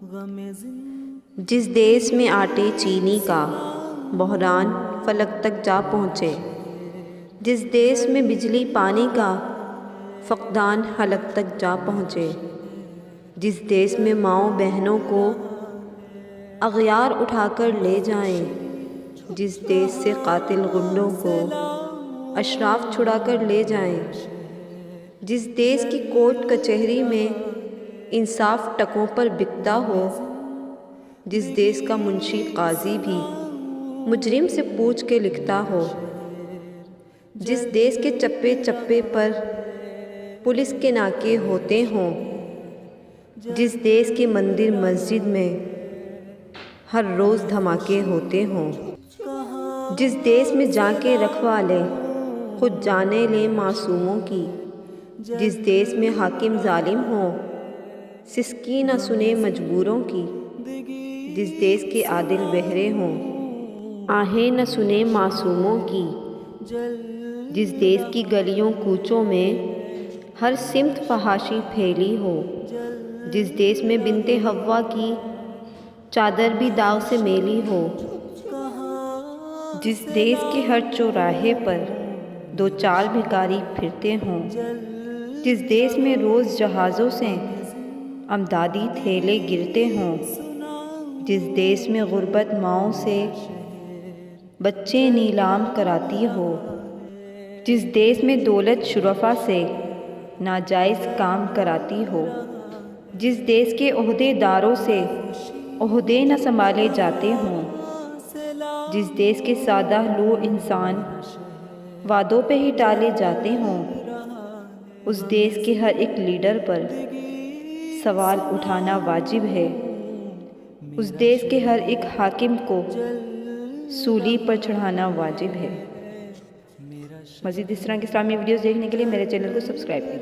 जिस देश में आटे चीनी का बहरान फलक तक जा पहुँचे, जिस देश में बिजली पानी का फक़दान हलक तक जा पहुँचे, जिस देश में माँओं बहनों को अग़यार उठाकर ले जाएं, जिस देश से कातिल गुंडों को अशराफ छुड़ाकर ले जाएं, जिस देश की कोर्ट कचहरी में इंसाफ टकों पर बिकता हो, जिस देश का मुंशी काजी भी मुजरिम से पूछ के लिखता हो, जिस देश के चप्पे चप्पे पर पुलिस के नाके होते हों, जिस देश के मंदिर मस्जिद में हर रोज़ धमाके होते हों, जिस देश में जाके रखवाले खुद जाने लें मासूमों की, जिस देश में हाकिम जालिम हो सिसकी न सुने मजबूरों की, जिस देश के आदिल बहरे हों आहें न सुने मासूमों की, जिस देश की गलियों कूचों में हर सिमत फहाशी फैली हो, जिस देश में बिनते हव्वा की चादर भी दाग से मेली हो, जिस देश के हर चौराहे पर दो चार भिखारी फिरते हों, जिस देश में रोज़ जहाज़ों से अमदादी थैले गिरते हों, जिस देश में गुर्बत माओं से बच्चे नीलाम कराती हो, जिस देश में दौलत शुरफा से नाजायज़ काम कराती हो, जिस देश के ओहदेदारों से ओहदे न संभाले जाते हों, जिस देश के सादा लो इंसान वादों पे ही टाले जाते हों, उस देश के हर एक लीडर पर सवाल उठाना वाजिब है, उस देश के हर एक हाकिम को सूली पर चढ़ाना वाजिब है। मज़ीद इस तरह की इस्लामी वीडियोज़ देखने के लिए मेरे चैनल को सब्सक्राइब कीजिए।